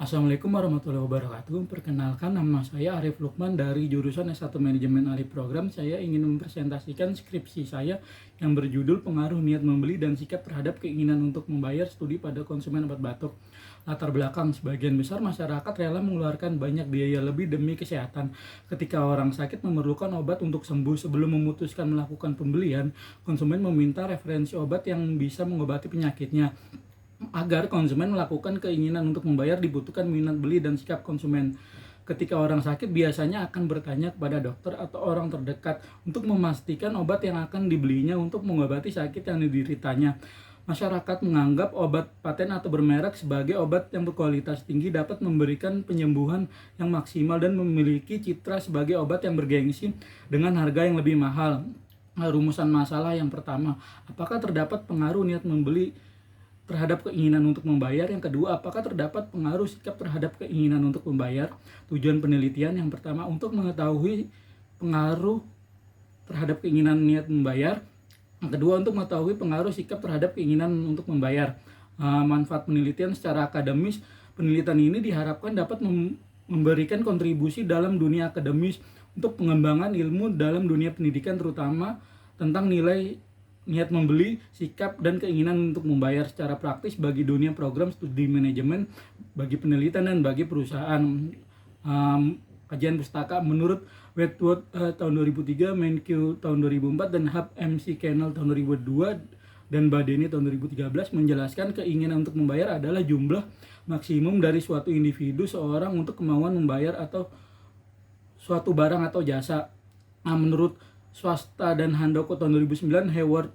Assalamualaikum warahmatullahi wabarakatuh. Perkenalkan, nama saya Arif Lukman dari jurusan S1 Manajemen Alih Program. Saya ingin mempresentasikan skripsi saya yang berjudul Pengaruh Niat Membeli dan Sikap Terhadap Keinginan untuk Membayar Studi pada Konsumen Obat Batuk. Latar belakang, sebagian besar masyarakat rela mengeluarkan banyak biaya lebih demi kesehatan. Ketika orang sakit memerlukan obat untuk sembuh, sebelum memutuskan melakukan pembelian, konsumen meminta referensi obat yang bisa mengobati penyakitnya. Agar konsumen melakukan keinginan untuk membayar, dibutuhkan minat beli dan sikap konsumen. Ketika orang sakit, biasanya akan bertanya kepada dokter atau orang terdekat untuk memastikan obat yang akan dibelinya untuk mengobati sakit yang dideritanya. Masyarakat menganggap obat paten atau bermerek sebagai obat yang berkualitas tinggi, dapat memberikan penyembuhan yang maksimal, dan memiliki citra sebagai obat yang bergengsi dengan harga yang lebih mahal. Rumusan masalah yang pertama, apakah terdapat pengaruh niat membeli terhadap keinginan untuk membayar? Yang kedua, apakah terdapat pengaruh sikap terhadap keinginan untuk membayar? Tujuan penelitian yang pertama, untuk mengetahui pengaruh terhadap keinginan niat membayar. Yang kedua, untuk mengetahui pengaruh sikap terhadap keinginan untuk membayar. Manfaat penelitian secara akademis, penelitian ini diharapkan dapat memberikan kontribusi dalam dunia akademis untuk pengembangan ilmu dalam dunia pendidikan, terutama tentang nilai niat membeli, sikap, dan keinginan untuk membayar secara praktis bagi dunia program studi manajemen, bagi penelitian, dan bagi perusahaan. Kajian pustaka menurut Wedgwood tahun 2003, Mankiw tahun 2004, dan Hub MC Kennel tahun 2002, dan Badeni tahun 2013 menjelaskan keinginan untuk membayar adalah jumlah maksimum dari suatu individu seorang untuk kemauan membayar atau suatu barang atau jasa. Menurut Swasta dan Handoko tahun 2009, Hayward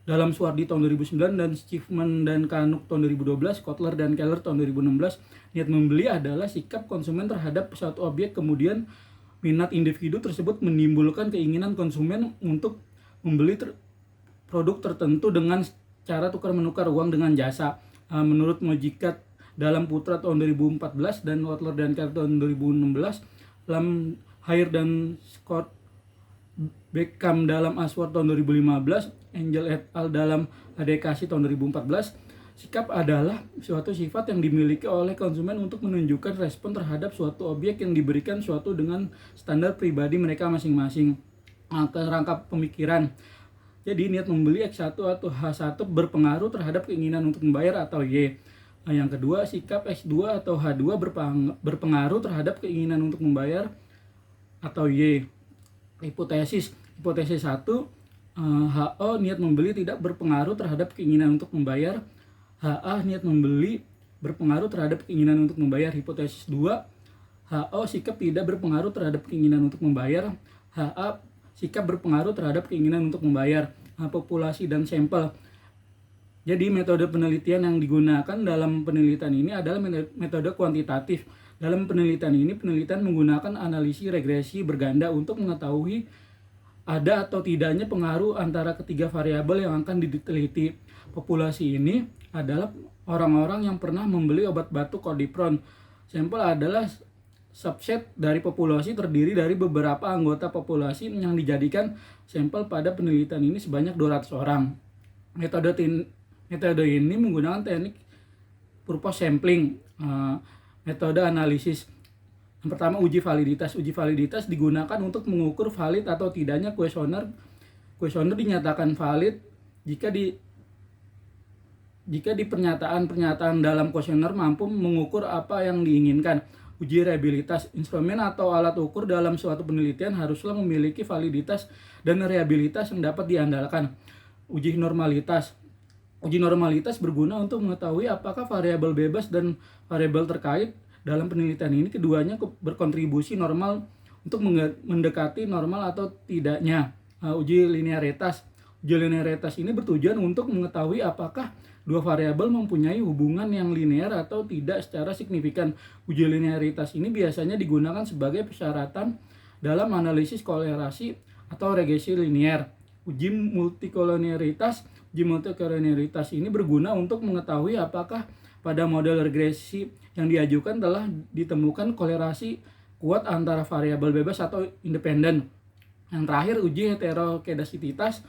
dalam Suwardi tahun 2009, dan Schiffman dan Kanuk tahun 2012, Kotler dan Keller tahun 2016, niat membeli adalah sikap konsumen terhadap suatu objek, kemudian minat individu tersebut menimbulkan keinginan konsumen untuk membeli produk tertentu dengan cara tukar-menukar uang dengan jasa. Menurut Mojikat dalam Putra tahun 2014, dan Kotler dan Keller tahun 2016, Lam Hair dan Scott Beckham dalam Aswad tahun 2015, Angel et al. Dalam Adekasi tahun 2014, sikap adalah suatu sifat yang dimiliki oleh konsumen untuk menunjukkan respon terhadap suatu objek yang diberikan suatu dengan standar pribadi mereka masing-masing. Kerangka pemikiran. Jadi niat membeli X1 atau H1 berpengaruh terhadap keinginan untuk membayar atau Y. Yang kedua, sikap X2 atau H2 berpengaruh terhadap keinginan untuk membayar atau Y. Hipotesis 1, HO niat membeli tidak berpengaruh terhadap keinginan untuk membayar. HA niat membeli berpengaruh terhadap keinginan untuk membayar. Hipotesis 2, HO sikap tidak berpengaruh terhadap keinginan untuk membayar. HA sikap berpengaruh terhadap keinginan untuk membayar. Populasi dan sampel. Jadi metode penelitian yang digunakan dalam penelitian ini adalah metode kuantitatif. Dalam penelitian ini, penelitian menggunakan analisis regresi berganda untuk mengetahui ada atau tidaknya pengaruh antara ketiga variabel yang akan diteliti. Populasi ini adalah orang-orang yang pernah membeli obat batuk Cordipron. Sampel adalah subset dari populasi, terdiri dari beberapa anggota populasi yang dijadikan sampel pada penelitian ini sebanyak 200 orang. Metode ini menggunakan teknik purpose sampling. Metode analisis yang pertama, uji validitas. Uji validitas digunakan untuk mengukur valid atau tidaknya kuesioner. Kuesioner dinyatakan valid jika di pernyataan dalam kuesioner mampu mengukur apa yang diinginkan. Uji reliabilitas. Instrumen atau alat ukur dalam suatu penelitian haruslah memiliki validitas dan reliabilitas yang dapat diandalkan. Uji normalitas. Uji normalitas berguna untuk mengetahui apakah variabel bebas dan variabel terkait dalam penelitian ini keduanya berkontribusi normal untuk mendekati normal atau tidaknya. Uji linearitas. Uji linearitas ini bertujuan untuk mengetahui apakah dua variabel mempunyai hubungan yang linear atau tidak secara signifikan. Uji linearitas ini biasanya digunakan sebagai persyaratan dalam analisis kolerasi atau regresi linear. Uji multikolonialitas. Uji multikolonialitas ini berguna untuk mengetahui apakah pada model regresi yang diajukan telah ditemukan kolerasi kuat antara variabel bebas atau independen. Yang terakhir, uji heterokedasitas.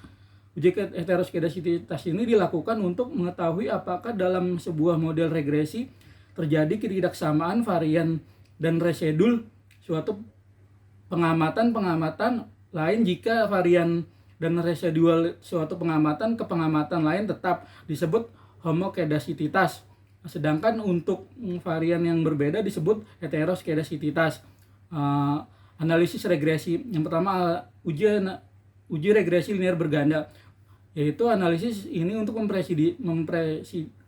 Uji heterokedasitas ini dilakukan untuk mengetahui apakah dalam sebuah model regresi terjadi ketidaksamaan varian dan residul suatu pengamatan lain jika varian dan residual suatu pengamatan ke pengamatan lain tetap disebut homokedasitas. Sedangkan untuk varian yang berbeda disebut heteroskedasititas. Analisis regresi yang pertama, uji regresi linear berganda, yaitu analisis ini untuk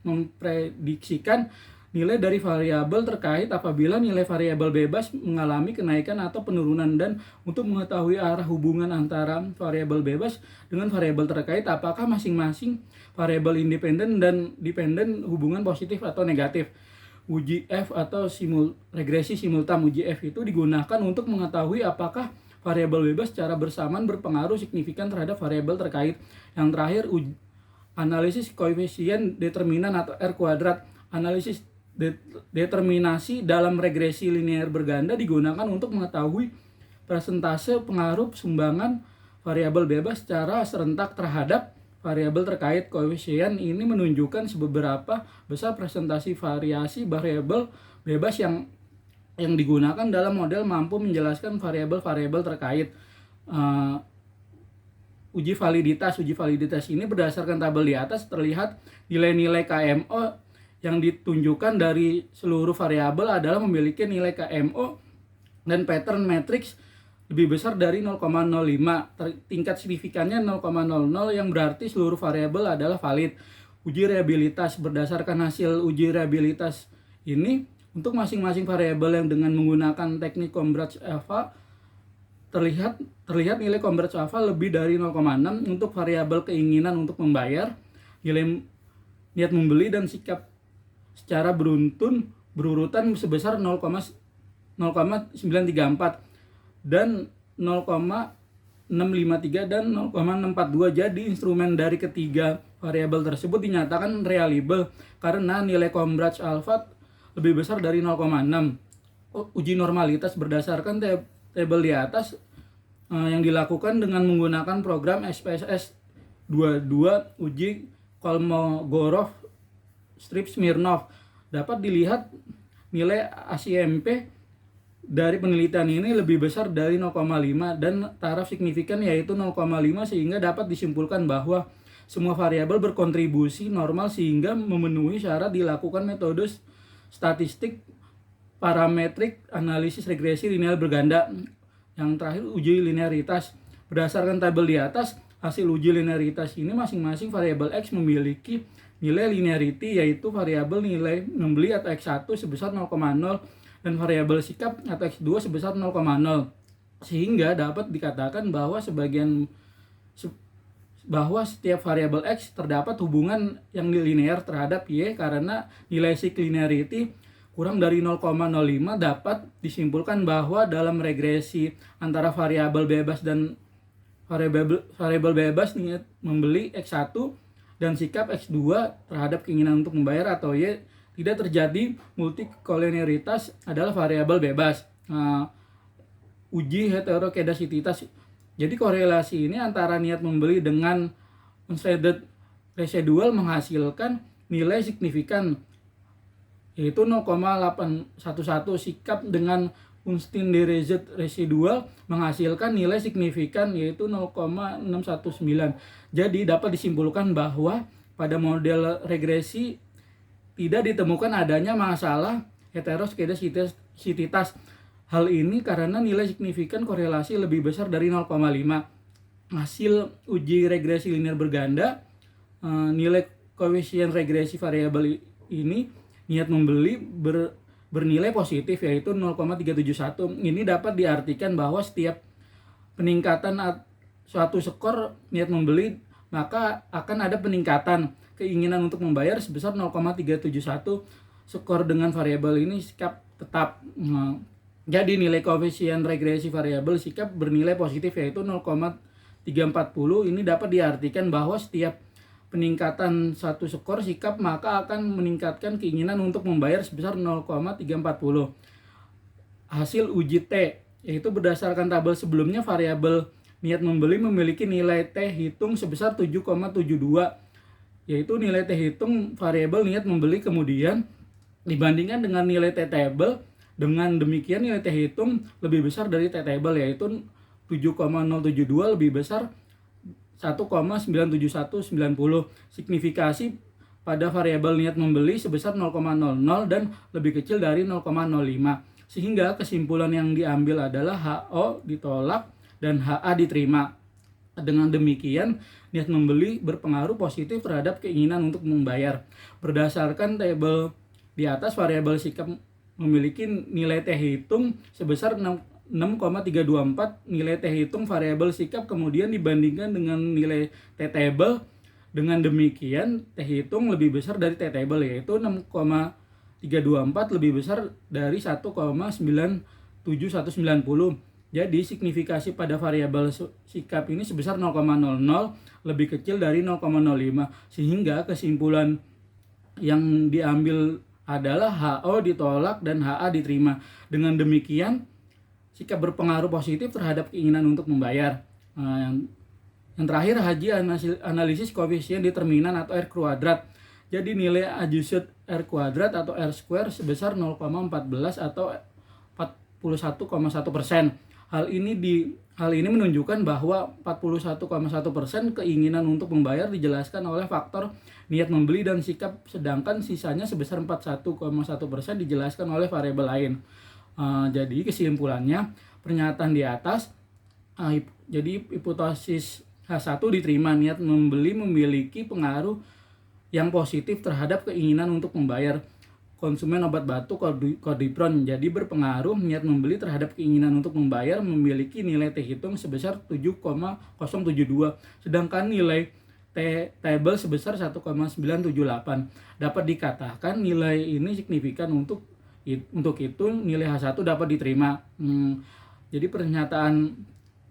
memprediksikan nilai dari variabel terkait apabila nilai variabel bebas mengalami kenaikan atau penurunan, dan untuk mengetahui arah hubungan antara variabel bebas dengan variabel terkait apakah masing-masing variabel independen dan dependen hubungan positif atau negatif. Uji F atau regresi simultan. Uji F itu digunakan untuk mengetahui apakah variabel bebas secara bersamaan berpengaruh signifikan terhadap variabel terkait. Yang terakhir, analisis koefisien determinan atau R kuadrat. Analisis determinasi dalam regresi linear berganda digunakan untuk mengetahui persentase pengaruh sumbangan variabel bebas secara serentak terhadap variabel terkait. Koefisien ini menunjukkan seberapa besar presentasi variasi variabel bebas yang digunakan dalam model mampu menjelaskan variabel-variabel terkait. Uji validitas ini berdasarkan tabel di atas terlihat nilai-nilai KMO yang ditunjukkan dari seluruh variabel adalah memiliki nilai KMO dan pattern matrix lebih besar dari 0,05. Tingkat signifikannya 0,00 yang berarti seluruh variabel adalah valid. Uji reliabilitas. Berdasarkan hasil uji reliabilitas ini, untuk masing-masing variabel yang dengan menggunakan teknik Converge alpha terlihat nilai Converge alpha lebih dari 0,6 untuk variabel keinginan untuk membayar, nilai niat membeli dan sikap secara berurutan sebesar 0,934 dan 0,653 dan 0,642. Jadi instrumen dari ketiga variabel tersebut dinyatakan reliable karena nilai Converge alpha lebih besar dari 0,6. Uji normalitas. Berdasarkan tabel di atas yang dilakukan dengan menggunakan program SPSS 22, uji Kolmogorov Smirnov, dapat dilihat nilai ACMP dari penelitian ini lebih besar dari 0,5 dan taraf signifikan yaitu 0,5, sehingga dapat disimpulkan bahwa semua variabel berkontribusi normal sehingga memenuhi syarat dilakukan metode statistik parametrik analisis regresi linear berganda. Yang terakhir, uji linearitas. Berdasarkan tabel di atas, hasil uji linearitas ini masing-masing variabel X memiliki nilai linearity, yaitu variabel nilai membeli atau X1 sebesar 0,0 dan variabel sikap atau X2 sebesar 0,0, sehingga dapat dikatakan bahwa setiap variabel X terdapat hubungan yang linear terhadap Y karena nilai sig linearity kurang dari 0,05. Dapat disimpulkan bahwa dalam regresi antara variabel bebas dan variabel bebas niat membeli X1 dan sikap X2 terhadap keinginan untuk membayar atau Y tidak terjadi multikolinearitas adalah variabel bebas. Uji heterokedasititas. Jadi korelasi ini antara niat membeli dengan unshaded residual menghasilkan nilai signifikan yaitu 0,811. Sikap dengan unstandardized residual menghasilkan nilai signifikan yaitu 0,619. Jadi dapat disimpulkan bahwa pada model regresi tidak ditemukan adanya masalah heteroskedasititas. Hal ini karena nilai signifikan korelasi lebih besar dari 0,5. Hasil uji regresi linear berganda, nilai koefisien regresi variabel ini niat membeli bernilai positif yaitu 0,371. Ini dapat diartikan bahwa setiap peningkatan suatu skor niat membeli maka akan ada peningkatan keinginan untuk membayar sebesar 0,371. Skor dengan variabel ini sikap tetap. Jadi nilai koefisien regresi variabel sikap bernilai positif yaitu 0,340. Ini dapat diartikan bahwa setiap peningkatan satu skor sikap maka akan meningkatkan keinginan untuk membayar sebesar 0,340. Hasil uji T yaitu berdasarkan tabel sebelumnya, variabel niat membeli memiliki nilai T hitung sebesar 7,72, yaitu nilai T hitung variabel niat membeli kemudian dibandingkan dengan nilai T-table. Dengan demikian nilai T hitung lebih besar dari T-table, yaitu 7,072 lebih besar 1,97190. Signifikasi pada variabel niat membeli sebesar 0,00 dan lebih kecil dari 0,05. Sehingga kesimpulan yang diambil adalah HO ditolak dan HA diterima. Dengan demikian, niat membeli berpengaruh positif terhadap keinginan untuk membayar. Berdasarkan tabel di atas, variabel sikap memiliki nilai T hitung sebesar 6,324 nilai T hitung variabel sikap kemudian dibandingkan dengan nilai T-table. Dengan demikian T hitung lebih besar dari T-table, yaitu 6,324 lebih besar dari 1,97190. Jadi signifikasi pada variabel sikap ini sebesar 0,00 lebih kecil dari 0,05, sehingga kesimpulan yang diambil adalah HO ditolak dan HA diterima. Dengan demikian sikap berpengaruh positif terhadap keinginan untuk membayar. Yang terakhir, Haji analisis koefisien determinan atau R kuadrat. Jadi nilai adjusted R kuadrat atau R square sebesar 0,14 atau 41,1%. Hal ini menunjukkan bahwa 41,1% keinginan untuk membayar dijelaskan oleh faktor niat membeli dan sikap, sedangkan sisanya sebesar 41,1% dijelaskan oleh variabel lain. Jadi kesimpulannya, pernyataan di atas, jadi hipotesis H1 diterima, niat membeli memiliki pengaruh yang positif terhadap keinginan untuk membayar. Konsumen obat batuk Cordipron jadi berpengaruh, niat membeli terhadap keinginan untuk membayar memiliki nilai T hitung sebesar 7,072, sedangkan nilai T-table sebesar 1,978. Dapat dikatakan nilai ini signifikan untuk itu nilai H1 dapat diterima. Jadi pernyataan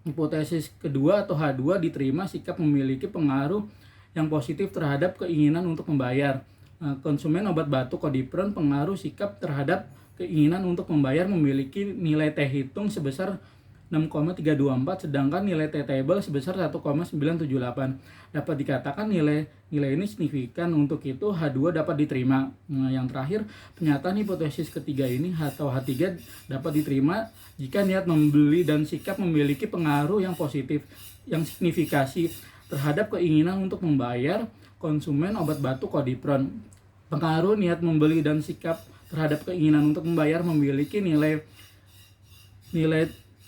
hipotesis kedua atau H2 diterima, sikap memiliki pengaruh yang positif terhadap keinginan untuk membayar. Konsumen obat batuk Cordipron pengaruh sikap terhadap keinginan untuk membayar memiliki nilai T hitung sebesar 6,324, sedangkan nilai T-table sebesar 1,978. Dapat dikatakan nilai ini signifikan, untuk itu H2 dapat diterima. Yang terakhir, pernyataan hipotesis ketiga ini atau H3 dapat diterima jika niat membeli dan sikap memiliki pengaruh yang positif yang signifikasi terhadap keinginan untuk membayar konsumen obat batuk Cordipron. Pengaruh niat membeli dan sikap terhadap keinginan untuk membayar memiliki nilai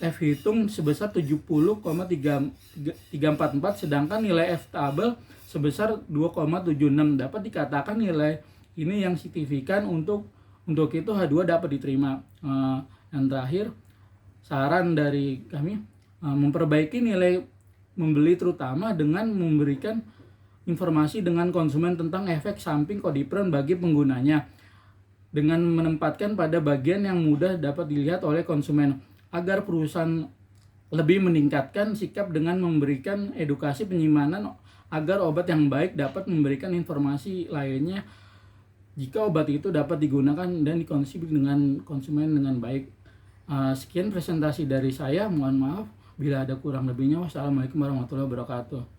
F hitung sebesar 70,344, sedangkan nilai F table sebesar 2,76. Dapat dikatakan nilai ini yang signifikan, untuk itu H2 dapat diterima. Yang terakhir, saran dari kami memperbaiki nilai membeli terutama dengan memberikan informasi dengan konsumen tentang efek samping Cordipron bagi penggunanya, dengan menempatkan pada bagian yang mudah dapat dilihat oleh konsumen, agar perusahaan lebih meningkatkan sikap dengan memberikan edukasi penyimpanan agar obat yang baik dapat memberikan informasi lainnya jika obat itu dapat digunakan dan dikonsumsi dengan konsumen dengan baik. Sekian presentasi dari saya, mohon maaf bila ada kurang lebihnya. Wassalamualaikum warahmatullahi wabarakatuh.